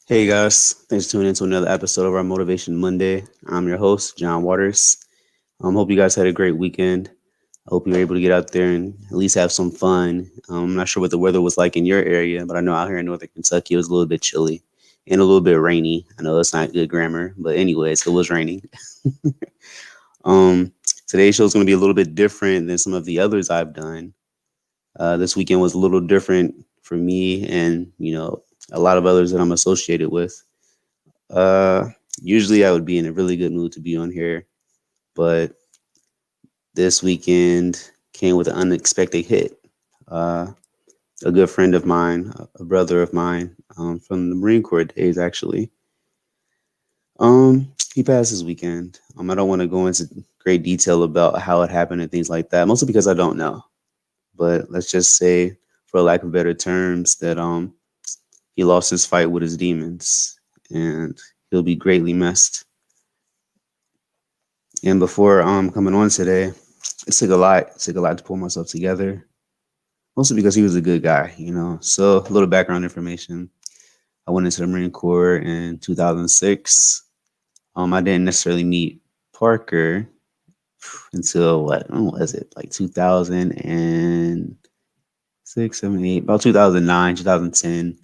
Hey guys, thanks for tuning in to another episode of our Motivation Monday. I'm your host, John Waters. Hope you guys had a great weekend. I hope you were able to get out there and at least have some fun. I'm not sure what the weather was like in your area, but I know out here in northern Kentucky it was a little bit chilly and a little bit rainy. I know that's not good grammar, but anyways, it was raining. um, Today's show is going to be a little bit different than some of the others I've done. This weekend was a little different for me and, a lot of others that I'm associated with. Uh, Usually I would be in a really good mood to be on here, but this weekend came with an unexpected hit. Uh, a good friend of mine, a brother of mine, from the Marine Corps days, actually. He passed this weekend. I don't want to go into great detail about how it happened and things like that, mostly because I don't know. But let's just say, for lack of better terms, that he lost his fight with his demons, and he'll be greatly missed. And before coming on today, it took a lot. It took a lot to pull myself together, mostly because he was a good guy. So a little background information. I went into the Marine Corps in 2006. I didn't necessarily meet Parker until when was it? Like 2006, 7, 8, about 2009, 2010.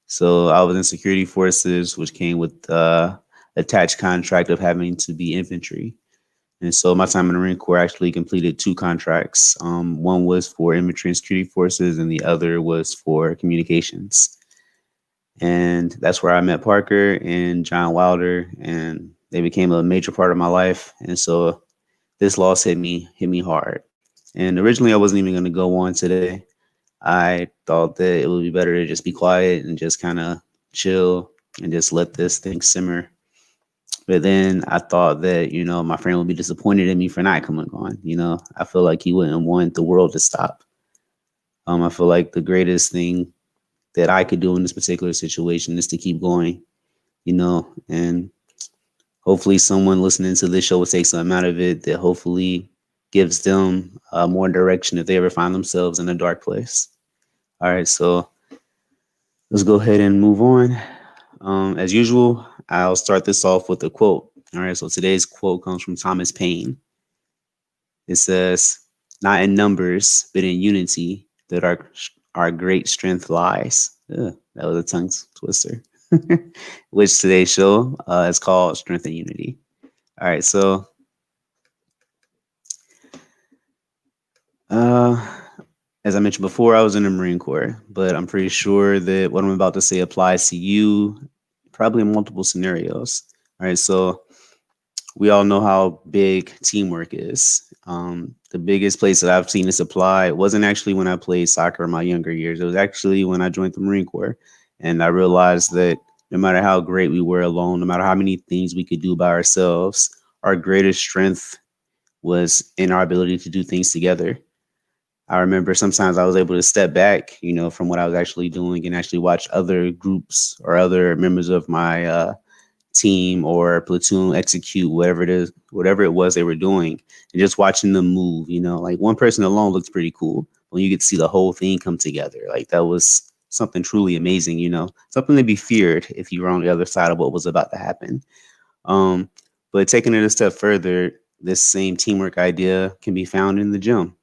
So I was in security forces, which came with attached contract of having to be infantry. And so my time in the Marine Corps actually completed two contracts. One was for infantry and security forces, and the other was for communications. And that's where I met Parker and John Wilder, and they became a major part of my life. And so this loss hit me hard. And originally, I wasn't even going to go on today. I thought that it would be better to just be quiet and just kind of chill and just let this thing simmer. But then I thought that, my friend would be disappointed in me for not coming on. I feel like he wouldn't want the world to stop. I feel like the greatest thing that I could do in this particular situation is to keep going, and hopefully someone listening to this show will take something out of it that hopefully gives them more direction if they ever find themselves in a dark place. All right, so let's go ahead and move on. As usual, I'll start this off with a quote. All right, so today's quote comes from Thomas Paine. It says, "Not in numbers, but in unity that our great strength lies." Ugh, that was a tongue twister. Which today's show is called Strength and Unity. All right, so uh, as I mentioned before, I was in the Marine Corps, but I'm pretty sure that what I'm about to say applies to you probably in multiple scenarios. All right, so we all know how big teamwork is. The biggest place that I've seen this apply wasn't actually when I played soccer in my younger years. It was actually when I joined the Marine Corps. And I realized that no matter how great we were alone, no matter how many things we could do by ourselves, our greatest strength was in our ability to do things together. I remember sometimes I was able to step back, from what I was actually doing and actually watch other groups or other members of my team or platoon execute whatever it was they were doing, and just watching them move. Like one person alone looks pretty cool. When you get to see the whole thing come together, like that was something truly amazing. Something to be feared if you were on the other side of what was about to happen. Um, but taking it a step further, this same teamwork idea can be found in the gym.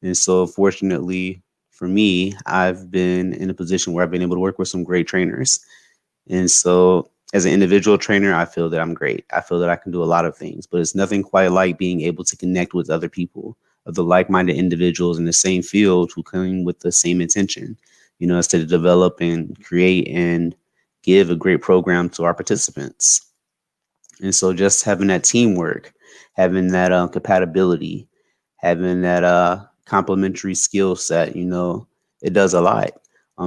And so, fortunately for me, I've been in a position where I've been able to work with some great trainers. And so, as an individual trainer, I feel that I'm great. I feel that I can do a lot of things, but it's nothing quite like being able to connect with other people, of the like minded individuals in the same field who come with the same intention, as to develop and create and give a great program to our participants. And so, just having that teamwork, having that compatibility, having that complementary skill set, it does a lot.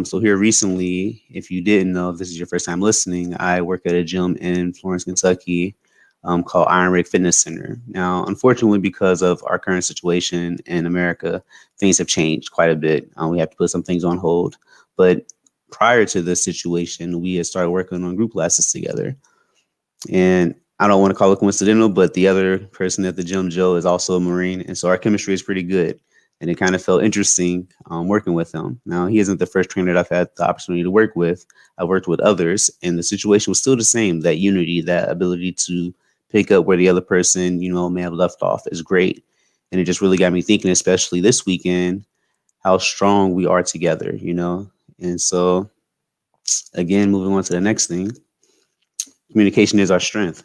So here recently, if you didn't know, if this is your first time listening, I work at a gym in Florence, Kentucky, called Iron Rig Fitness Center. Now, unfortunately, because of our current situation in America, things have changed quite a bit. We have to put some things on hold. But prior to this situation, we had started working on group classes together. And I don't want to call it coincidental, but the other person at the gym, Joe, is also a Marine. And so our chemistry is pretty good. and it kind of felt interesting working with him. Now, he isn't the first trainer that I've had the opportunity to work with. I've worked with others, and the situation was still the same. That unity, that ability to pick up where the other person, may have left off is great. And it just really got me thinking, especially this weekend, how strong we are together. And so, again, moving on to the next thing, communication is our strength.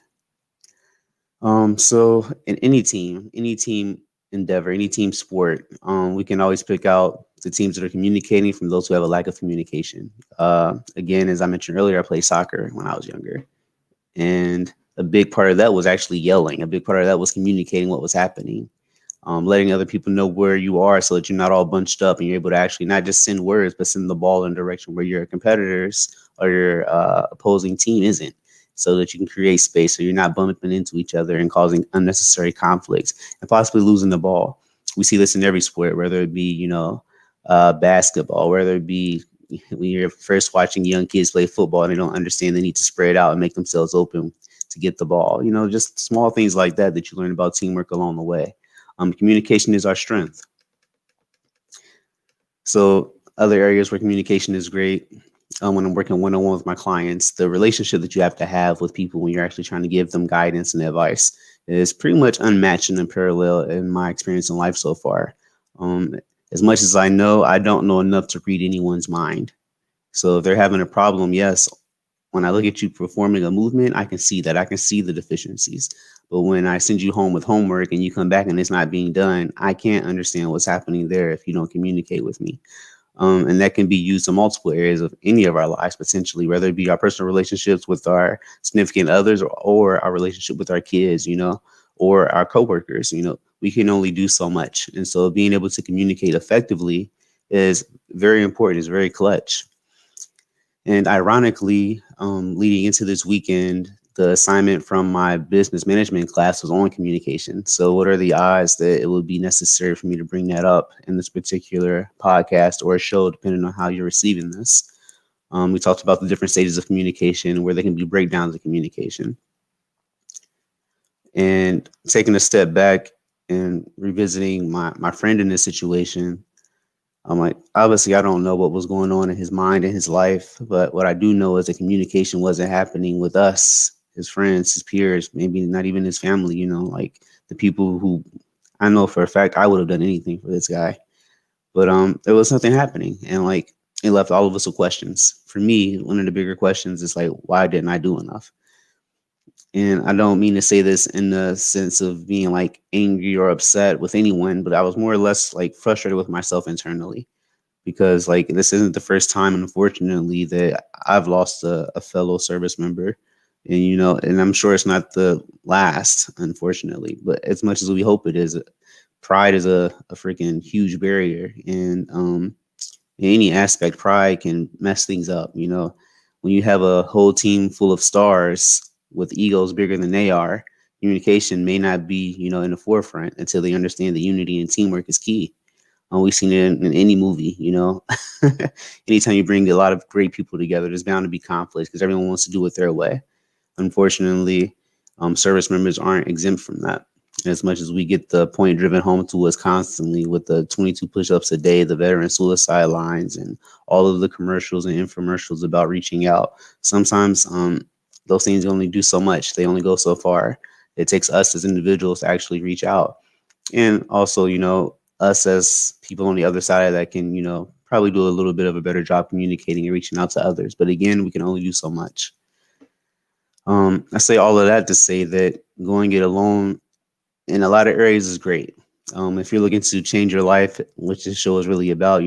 So in any team endeavor, any team sport, we can always pick out the teams that are communicating from those who have a lack of communication. Again, as I mentioned earlier, I played soccer when I was younger, and a big part of that was actually yelling. A big part of that was communicating what was happening, letting other people know where you are so that you're not all bunched up and you're able to actually not just send words, but send the ball in a direction where your competitors or your opposing team isn't, so that you can create space so you're not bumping into each other and causing unnecessary conflicts and possibly losing the ball. We see this in every sport, whether it be, basketball, whether it be when you're first watching young kids play football and they don't understand they need to spread out and make themselves open to get the ball. Just small things like that that you learn about teamwork along the way. Communication is our strength. So other areas where communication is great, when I'm working one-on-one with my clients, the relationship that you have to have with people when you're actually trying to give them guidance and advice is pretty much unmatched and unparalleled in my experience in life so far. Um, as much as I know, I don't know enough to read anyone's mind. So if they're having a problem, yes, when I look at you performing a movement, I can see that. I can see the deficiencies. But when I send you home with homework and you come back and it's not being done, I can't understand what's happening there if you don't communicate with me. And that can be used in multiple areas of any of our lives, potentially, whether it be our personal relationships with our significant others, or our relationship with our kids, or our coworkers. We can only do so much. And so being able to communicate effectively is very important, is very clutch. And ironically, leading into this weekend, the assignment from my business management class was on communication. So, what are the odds that it would be necessary for me to bring that up in this particular podcast or show, depending on how you're receiving this? We talked about the different stages of communication, where there can be breakdowns of communication. And taking a step back and revisiting my friend in this situation, I'm like, obviously, I don't know what was going on in his mind and his life, but what I do know is that communication wasn't happening with us, his friends, his peers, maybe not even his family, like the people who I know for a fact I would have done anything for this guy. But there was nothing happening. And like it left all of us with questions. For me, one of the bigger questions is like, why didn't I do enough? And I don't mean to say this in the sense of being like angry or upset with anyone, but I was more or less like frustrated with myself internally, because like this isn't the first time, unfortunately, that I've lost a fellow service member. And and I'm sure it's not the last, unfortunately, but as much as we hope it is, pride is a freaking huge barrier. And in any aspect, pride can mess things up. When you have a whole team full of stars with egos bigger than they are, communication may not be, in the forefront until they understand that unity and teamwork is key. We've seen it in any movie. Anytime you bring a lot of great people together, there's bound to be conflict because everyone wants to do it their way. Unfortunately, service members aren't exempt from that. As much as we get the point driven home to us constantly with the 22 push-ups a day, the veteran suicide lines, and all of the commercials and infomercials about reaching out, sometimes those things only do so much. They only go so far. It takes us as individuals to actually reach out. And also, us as people on the other side of that can, probably do a little bit of a better job communicating and reaching out to others. But again, we can only do so much. I say all of that to say that going it alone in a lot of areas is great. If you're looking to change your life, which this show is really about,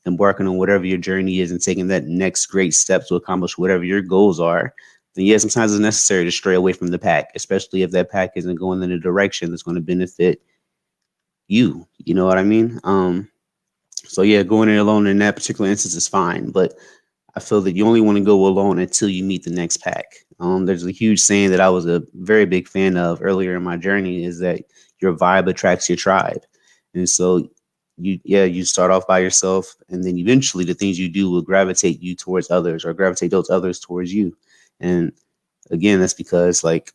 embarking on whatever your journey is and taking that next great step to accomplish whatever your goals are, then yeah, sometimes it's necessary to stray away from the pack, especially if that pack isn't going in a direction that's going to benefit you. You know what I mean? So yeah, going it alone in that particular instance is fine, but I feel that you only want to go alone until you meet the next pack. There's a huge saying that I was a very big fan of earlier in my journey, is that your vibe attracts your tribe. And so you start off by yourself, and then eventually the things you do will gravitate you towards others or gravitate those others towards you. And again, that's because like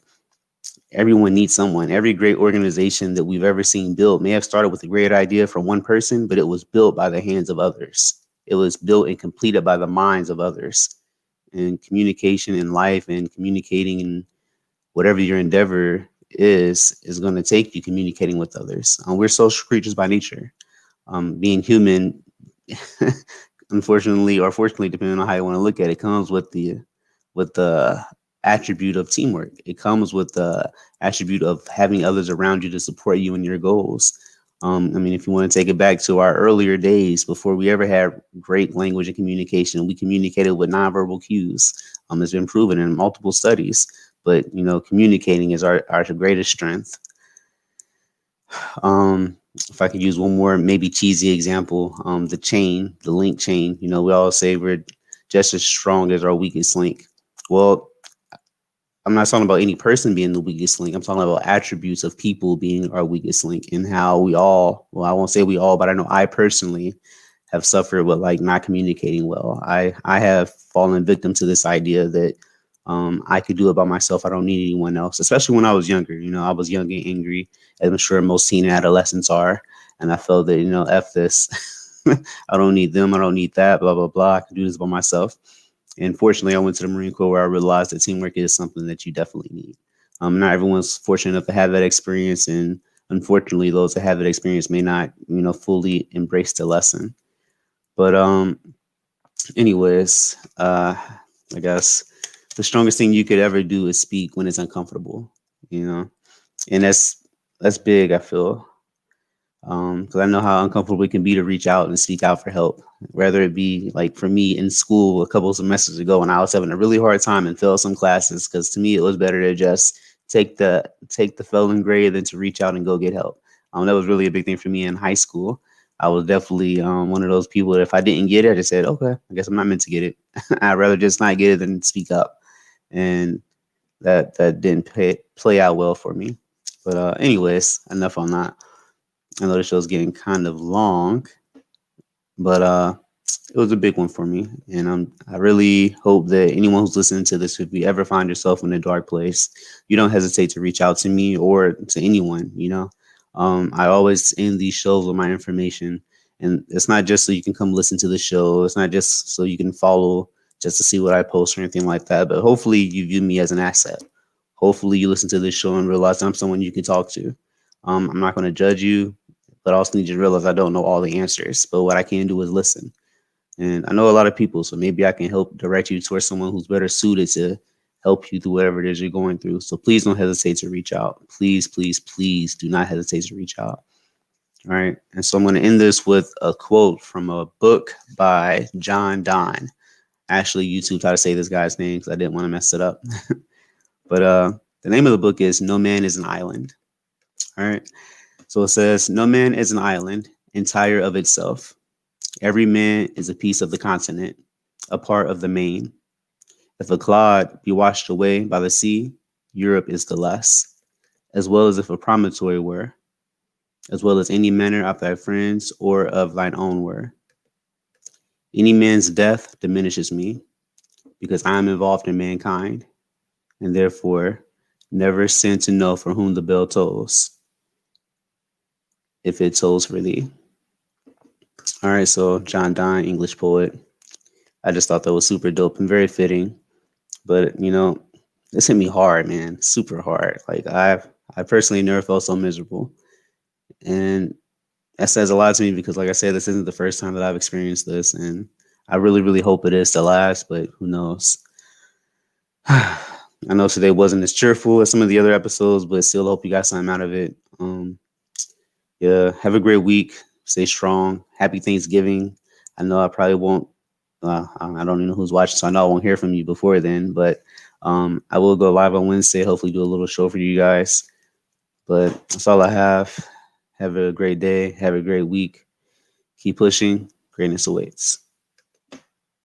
Everyone needs someone. Every great organization that we've ever seen built may have started with a great idea from one person, but it was built by the hands of others. It was built and completed by the minds of others. And communication in life and communicating in whatever your endeavor is going to take you communicating with others. We're social creatures by nature. Being human, unfortunately or fortunately, depending on how you want to look at it, comes with the attribute of teamwork. It comes with the attribute of having others around you to support you in your goals. I mean, if you want to take it back to our earlier days before we ever had great language and communication, we communicated with nonverbal cues. It's been proven in multiple studies. But communicating is our greatest strength. If I could use one more maybe cheesy example, the link chain. We all say we're just as strong as our weakest link. Well, I'm not talking about any person being the weakest link. I'm talking about attributes of people being our weakest link, and how we all, well, I won't say we all, but I know I personally have suffered with like not communicating well. I have fallen victim to this idea that I could do it by myself. I don't need anyone else, especially when I was younger. I was young and angry, as I'm sure most teen adolescents are. And I felt that, F this. I don't need them. I don't need that, blah, blah, blah. I can do this by myself. And fortunately, I went to the Marine Corps where I realized that teamwork is something that you definitely need. Not everyone's fortunate enough to have that experience. And unfortunately, those that have that experience may not, fully embrace the lesson. But anyways, I guess the strongest thing you could ever do is speak when it's uncomfortable, and that's big. I feel because I know how uncomfortable it can be to reach out and speak out for help. Whether it be like for me in school a couple of semesters ago when I was having a really hard time and failed some classes, because to me it was better to just take the failing grade than to reach out and go get help. That was really a big thing for me in high school. I was definitely one of those people that if I didn't get it, I just said, okay, I guess I'm not meant to get it. I'd rather just not get it than speak up. And that didn't play out well for me. But anyways, enough on that. I know the show's getting kind of long, but it was a big one for me, and I really hope that anyone who's listening to this, if you ever find yourself in a dark place, you don't hesitate to reach out to me or to anyone. I always end these shows with my information, and it's not just so you can come listen to the show. It's not just so you can follow just to see what I post or anything like that. But hopefully, you view me as an asset. Hopefully, you listen to this show and realize I'm someone you can talk to. I'm not going to judge you, but I also need you to realize I don't know all the answers. But what I can do is listen. And I know a lot of people, so maybe I can help direct you towards someone who's better suited to help you through whatever it is you're going through. So please don't hesitate to reach out. Please, please, please do not hesitate to reach out. All right. And so I'm going to end this with a quote from a book by John Donne. Actually, YouTube how to say this guy's name because I didn't want to mess it up. But the name of the book is No Man is an Island. All right. So it says, No man is an island, entire of itself. Every man is a piece of the continent, a part of the main. If a clod be washed away by the sea, Europe is the less, as well as if a promontory were, as well as any manner of thy friends or of thine own were. Any man's death diminishes me, because I am involved in mankind, and therefore never sin to know for whom the bell tolls, if it tolls for thee. All right, so John Donne, English poet. I just thought that was super dope and very fitting. But this hit me hard, man, super hard. Like I personally never felt so miserable, and that says a lot to me because, like I said, this isn't the first time that I've experienced this, and I really, really hope it is the last. But who knows? I know today wasn't as cheerful as some of the other episodes, but still hope you got something out of it. Yeah, have a great week. Stay strong. Happy Thanksgiving. I know I probably won't. I don't even know who's watching, so I know I won't hear from you before then. But I will go live on Wednesday. Hopefully, do a little show for you guys. But that's all I have. Have a great day. Have a great week. Keep pushing. Greatness awaits.